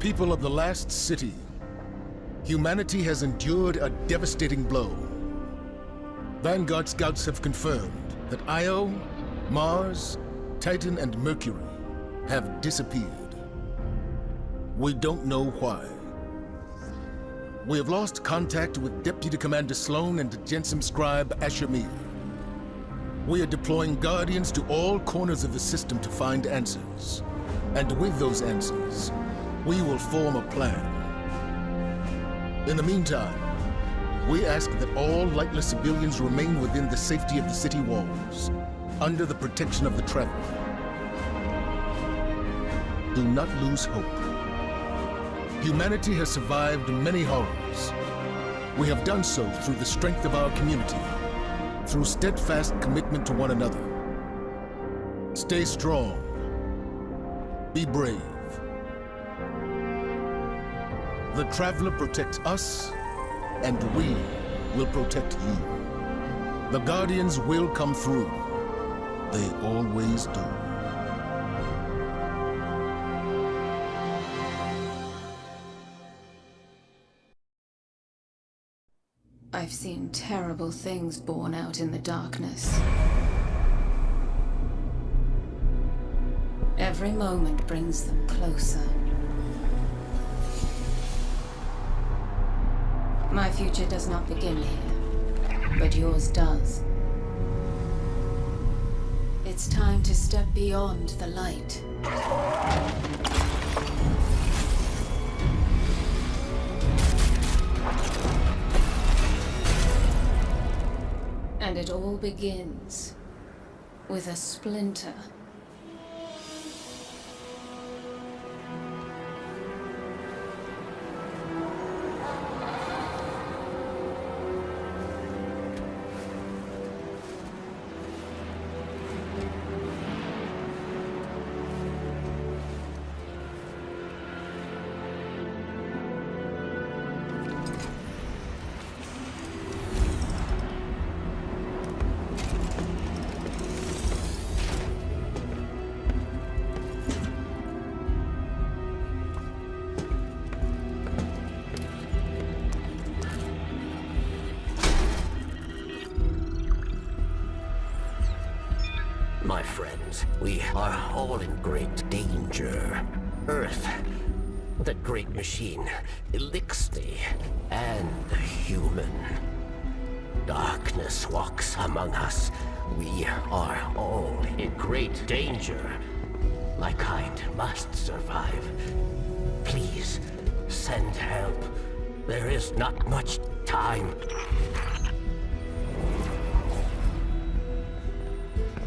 People of the last city, humanity has endured a devastating blow. Vanguard scouts have confirmed that Io, Mars, Titan, and Mercury have disappeared. We don't know why. We have lost contact with Deputy Commander Sloan and Jensen Scribe Ashamir. We are deploying Guardians to all corners of the system to find answers. And with those answers, we will form a plan. In the meantime, we ask that all lightless civilians remain within the safety of the city walls, under the protection of the Traveler. Do not lose hope. Humanity has survived many horrors. We have done so through the strength of our community, through steadfast commitment to one another. Stay strong. Be brave. The Traveler protects us, and we will protect you. The Guardians will come through. They always do. I've seen terrible things born out in the darkness. Every moment brings them closer. My future does not begin here, but yours does. It's time to step beyond the light. And it all begins with a splinter. My friends, we are all in great danger. Earth, that great machine, Elixir, and the human. Darkness walks among us. We are all in great danger. My kind must survive. Please, send help. There is not much time.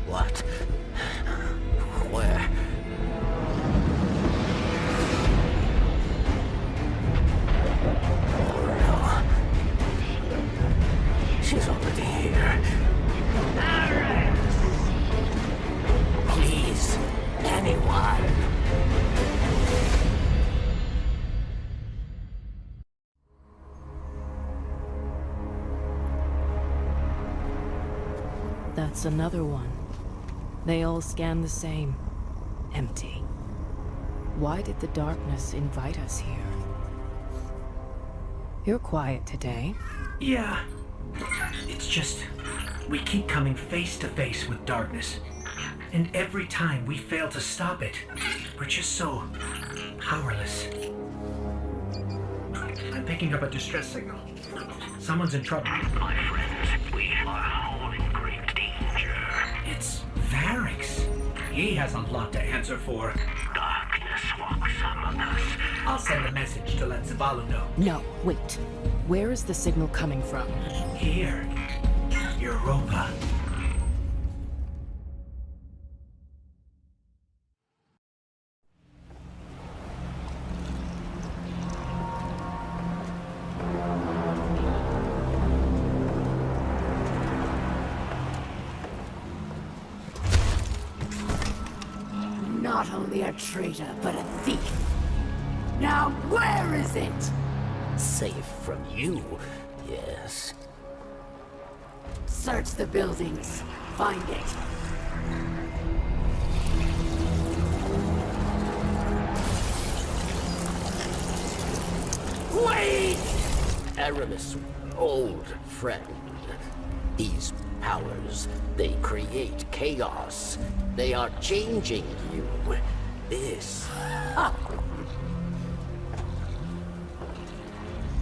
What? Where? Oh no. She's already here. Please, anyone. That's another one. They all scan the same. Empty. Why did the darkness invite us here? You're quiet today. Yeah. It's just, we keep coming face to face with darkness. And every time we fail to stop it, we're just so powerless. I'm picking up a distress signal. Someone's in trouble. My friends, we are all in great danger. It's Varix. He has a lot to answer for. Darkness walks among us. I'll send a message to let Zabalu know. No, wait. Where is the signal coming from? Here. Europa. Not only a traitor, but a thief. Now where is it? Safe from you, yes. Search the buildings. Find it. weak! Aramis, old friend. These powers, they create chaos. They are changing you. This...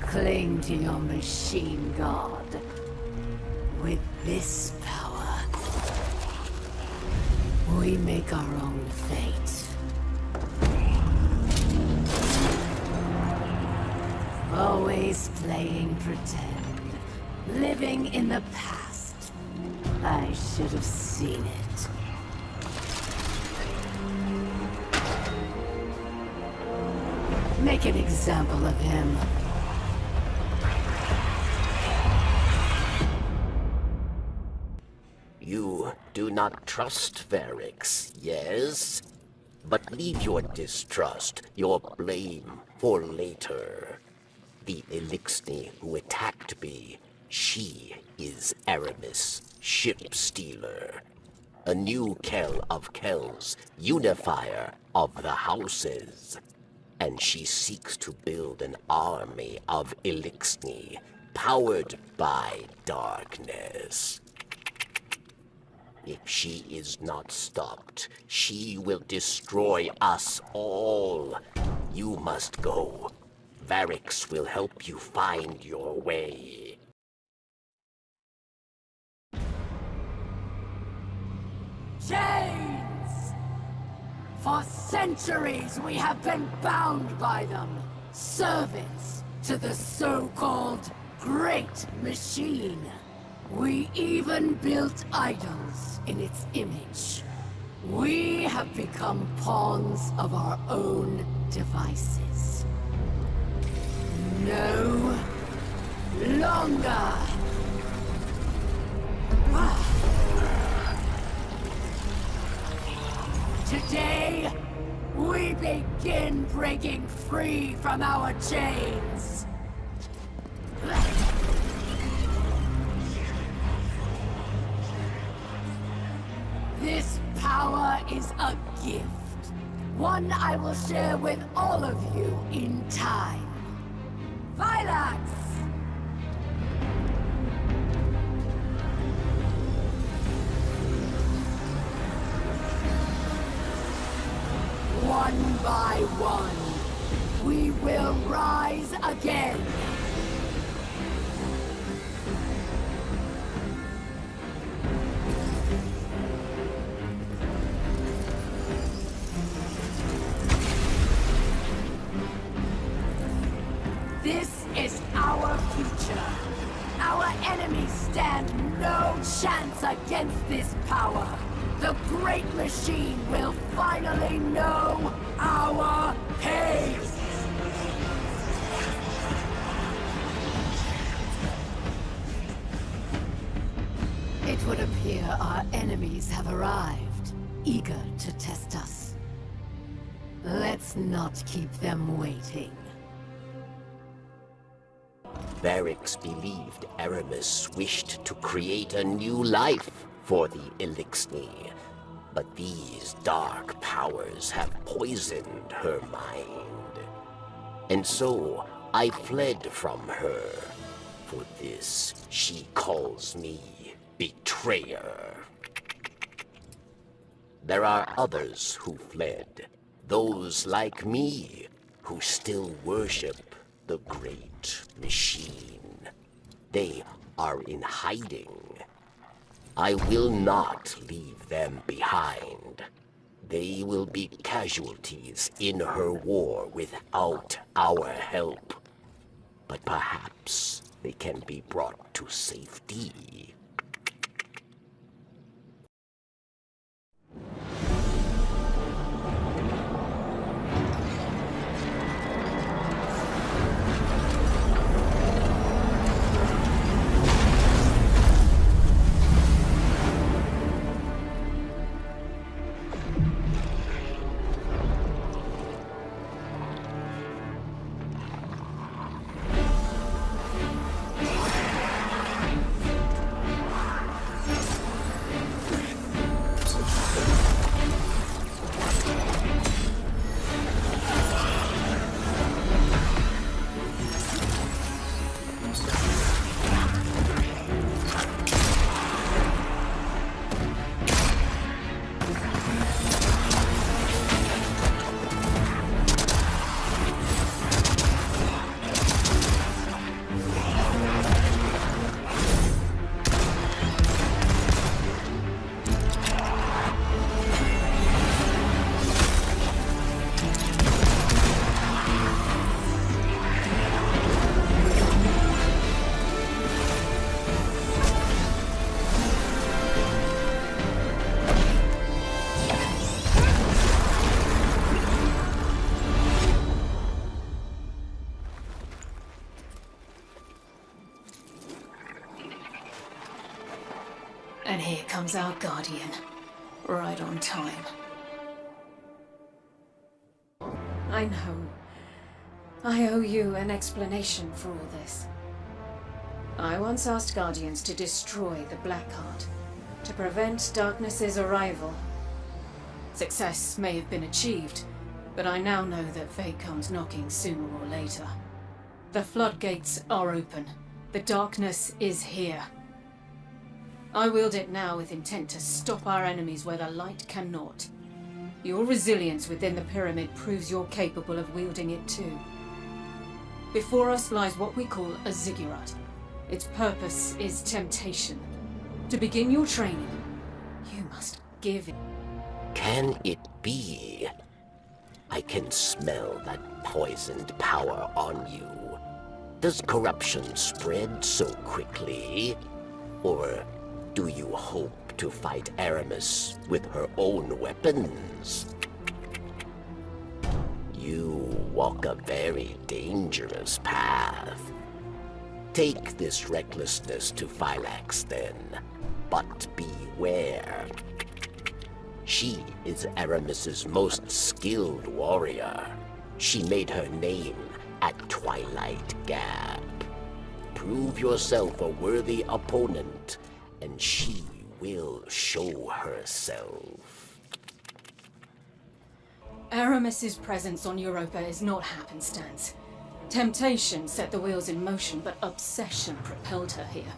Cling to your machine god. With this power, we make our own fate. Always playing pretend. Living in the past. I should have seen it. Make an example of him. You do not trust Varix, yes? But leave your distrust, your blame, for later. The Elixni who attacked me, she is Aramis, ship stealer. A new Kell of Kells, unifier of the houses. And she seeks to build an army of Elixni, powered by darkness. If she is not stopped, she will destroy us all. You must go. Varix will help you find your way. Chains! For centuries we have been bound by them. Servants to the so-called Great Machine. We even built idols in its image. We have become pawns of our own devices. No longer. Today, we begin breaking free from our chains. This power is a gift. One I will share with all of you in time. Vilax! One by one, we will rise again. This is our future. Our enemies stand no chance against this power. The Great Machine will finally know our pain! It would appear our enemies have arrived, eager to test us. Let's not keep them waiting. Varix believed Aramis wished to create a new life for the Elixni, but these dark powers have poisoned her mind. And so I fled from her. For this, she calls me betrayer. There are others who fled, those like me who still worship the Great Machine. They are in hiding. I will not leave them behind. They will be casualties in her war without our help. But perhaps they can be brought to safety. And here comes our Guardian. Right on time. I know. I owe you an explanation for all this. I once asked Guardians to destroy the Blackheart, to prevent Darkness's arrival. Success may have been achieved, but I now know that fate comes knocking sooner or later. The floodgates are open. The darkness is here. I wield it now with intent to stop our enemies where the light cannot. Your resilience within the pyramid proves you're capable of wielding it too. Before us lies what we call a ziggurat. Its purpose is temptation. To begin your training, you must give it. Can it be? I can smell that poisoned power on you. Does corruption spread so quickly? Or do you hope to fight Aramis with her own weapons? You walk a very dangerous path. Take this recklessness to Phylax then, but beware. She is Aramis's most skilled warrior. She made her name at Twilight Gap. Prove yourself a worthy opponent, and she will show herself. Aramis's presence on Europa is not happenstance. Temptation set the wheels in motion, but obsession propelled her here.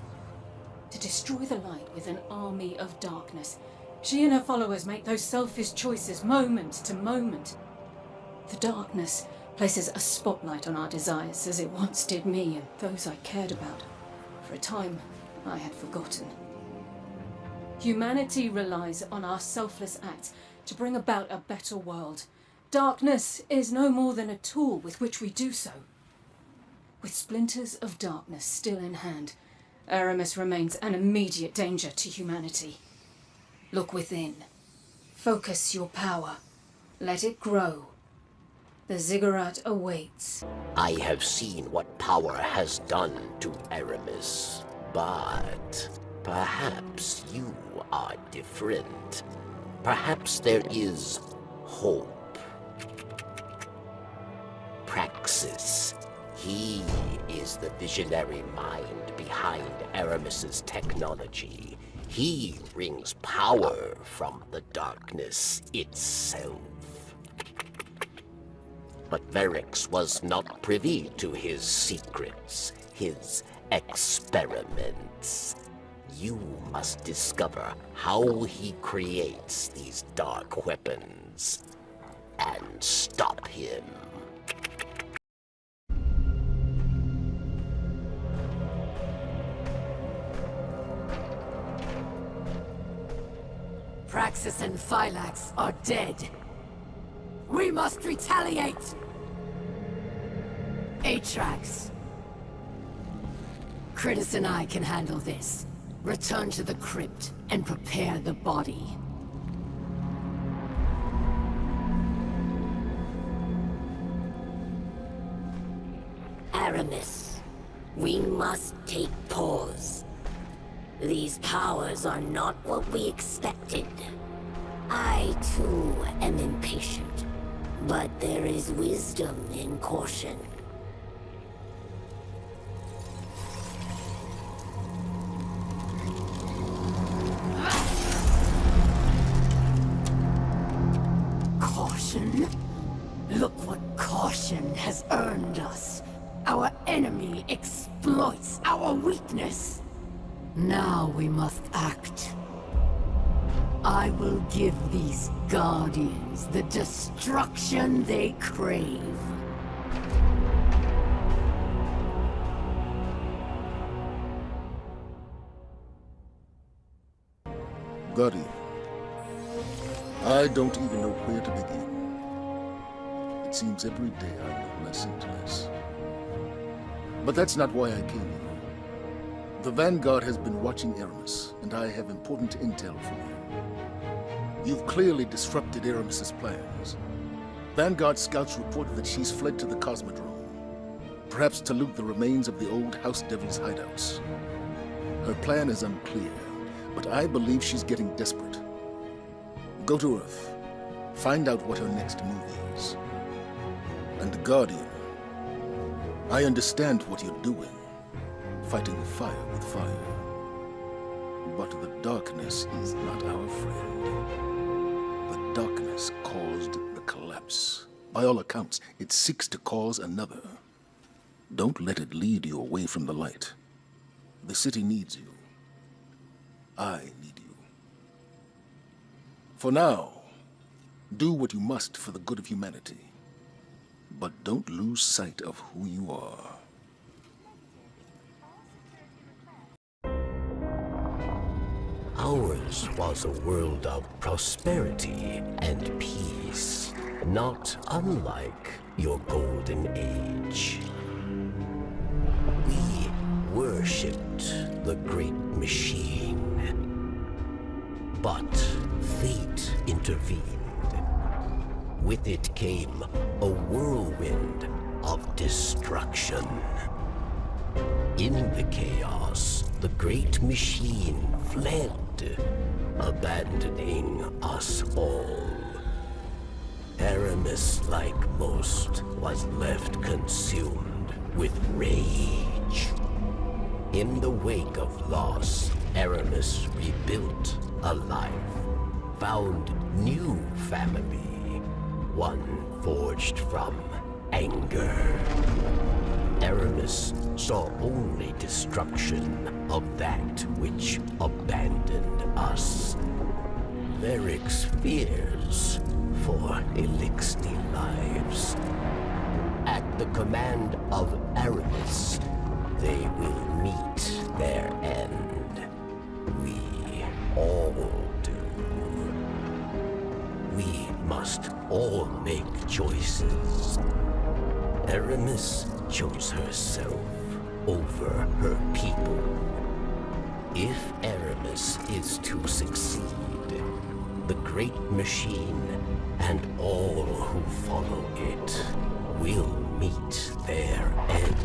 To destroy the light with an army of darkness, she and her followers make those selfish choices moment to moment. The darkness places a spotlight on our desires, as it once did me and those I cared about. For a time, I had forgotten. Humanity relies on our selfless acts to bring about a better world. Darkness is no more than a tool with which we do so. With splinters of darkness still in hand, Aramis remains an immediate danger to humanity. Look within. Focus your power. Let it grow. The ziggurat awaits. I have seen what power has done to Aramis, but perhaps you are different. Perhaps there is hope. Praxis. He is the visionary mind behind Aramis's technology. He wrings power from the darkness itself. But Verix was not privy to his secrets, his experiments. You must discover how he creates these dark weapons and stop him. Praxis and Phylax are dead. We must retaliate! Atrax. Critus and I can handle this. Return to the crypt and prepare the body. Aramis, we must take pause. These powers are not what we expected. I, too, am impatient, but there is wisdom in caution. Caution? Look what caution has earned us. Our enemy exploits our weakness. Now we must act. I will give these Guardians the destruction they crave. Guardian, I don't even know where to begin. It seems every day I know less and less. But that's not why I came here. The Vanguard has been watching Aramis, and I have important intel for you. You've clearly disrupted Aramis's plans. Vanguard scouts reported that she's fled to the Cosmodrome, perhaps to loot the remains of the old House Devil's hideouts. Her plan is unclear, But I believe she's getting desperate. Go to Earth. Find out what her next move is. And the Guardian, I understand what you're doing. Fighting fire with fire. But the darkness is not our friend. The darkness caused the collapse. By all accounts, it seeks to cause another. Don't let it lead you away from the light. The city needs you. I need you. For now, do what you must for the good of humanity. But don't lose sight of who you are. Ours was a world of prosperity and peace, not unlike your golden age. We worshipped the great machine. But fate intervened. With it came a whirlwind of destruction. In the chaos, the great machine fled, abandoning us all. Aramis, like most, was left consumed with rage. In the wake of loss, Aramis rebuilt a life, found new family, one forged from anger. Aramis saw only destruction of that which abandoned us. Varric's fears for Elixni lives. At the command of Aramis, they will meet their end. We all do. We must all make choices. Aramis chose herself over her people. If Aramis is to succeed, the great machine and all who follow it will meet their end.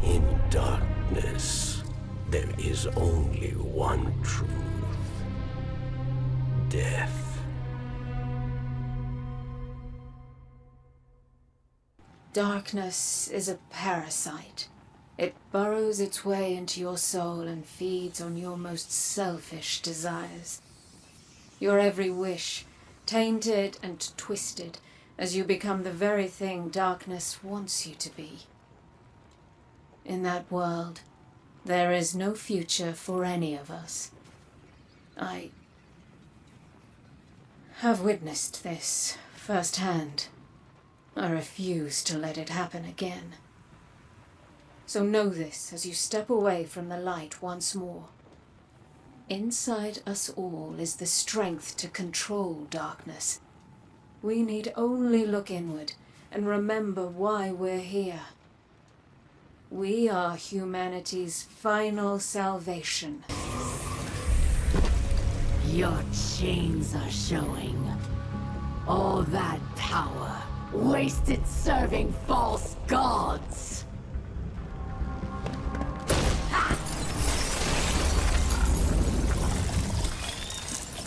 In darkness, there is only one truth. Death. Darkness is a parasite. It burrows its way into your soul and feeds on your most selfish desires. Your every wish, tainted and twisted, as you become the very thing darkness wants you to be. In that world, there is no future for any of us. I have witnessed this firsthand. I refuse to let it happen again. So know this as you step away from the light once more. Inside us all is the strength to control darkness. We need only look inward and remember why we're here. We are humanity's final salvation. Your chains are showing. All that power, wasted serving false gods.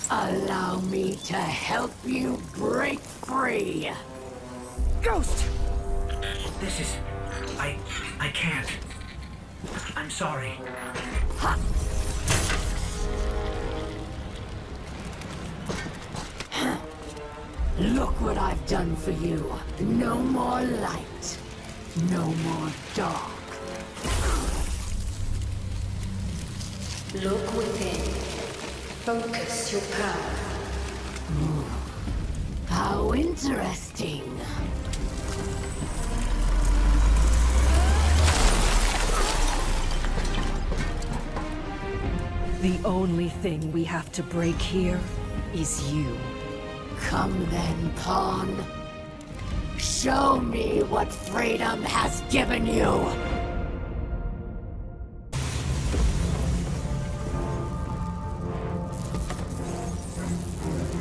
Allow me to help you break free. Ghost! This is... I can't. I'm sorry. Ha! Look what I've done for you. No more light. No more dark. Look within. Focus your power. How interesting. The only thing we have to break here is you. Come then, Pawn. Show me what freedom has given you.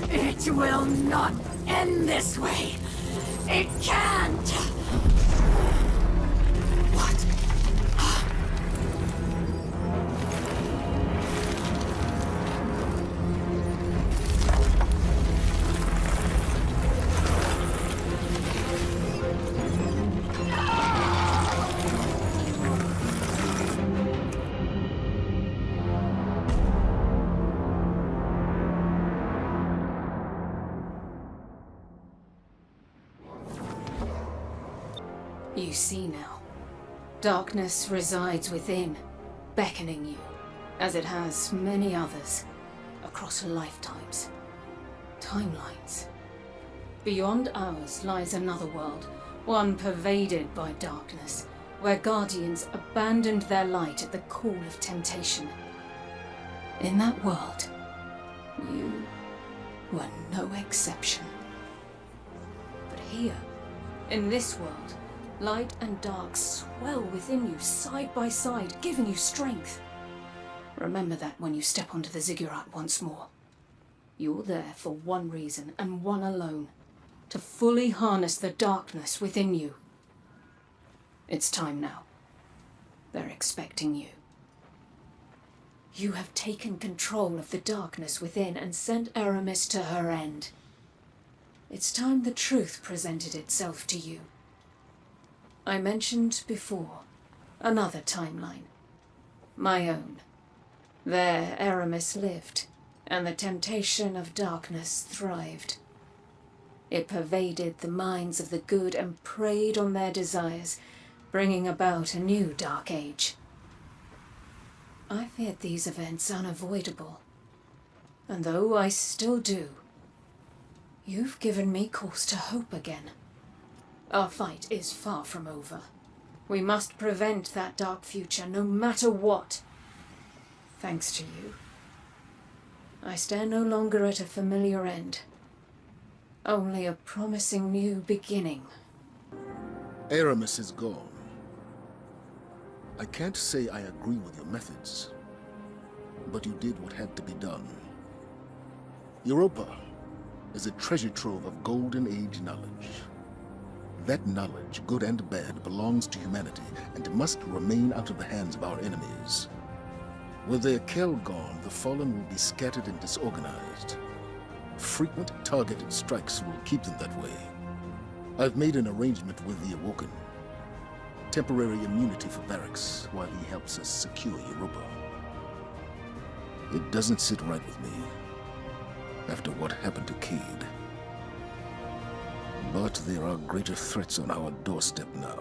It will not end this way. It can't. What? You see now. Darkness resides within, beckoning you, as it has many others, across lifetimes. Timelines. Beyond ours lies another world, one pervaded by darkness, where Guardians abandoned their light at the call of temptation. In that world, you were no exception. But here, in this world, light and dark swell within you side by side, giving you strength. Remember that when you step onto the ziggurat once more. You're there for one reason and one alone, to fully harness the darkness within you. It's time now. They're expecting you. You have taken control of the darkness within and sent Aramis to her end. It's time the truth presented itself to you. I mentioned before, another timeline. My own. There Aramis lived, and the temptation of darkness thrived. It pervaded the minds of the good and preyed on their desires, bringing about a new dark age. I feared these events unavoidable, and though I still do, you've given me cause to hope again. Our fight is far from over. We must prevent that dark future, no matter what. Thanks to you, I stare no longer at a familiar end, only a promising new beginning. Aramis is gone. I can't say I agree with your methods, but you did what had to be done. Europa is a treasure trove of Golden Age knowledge. That knowledge, good and bad, belongs to humanity and must remain out of the hands of our enemies. With their Kell gone, the Fallen will be scattered and disorganized. Frequent targeted strikes will keep them that way. I've made an arrangement with the Awoken. Temporary immunity for Varix while he helps us secure Europa. It doesn't sit right with me after what happened to Cayde. But there are greater threats on our doorstep now.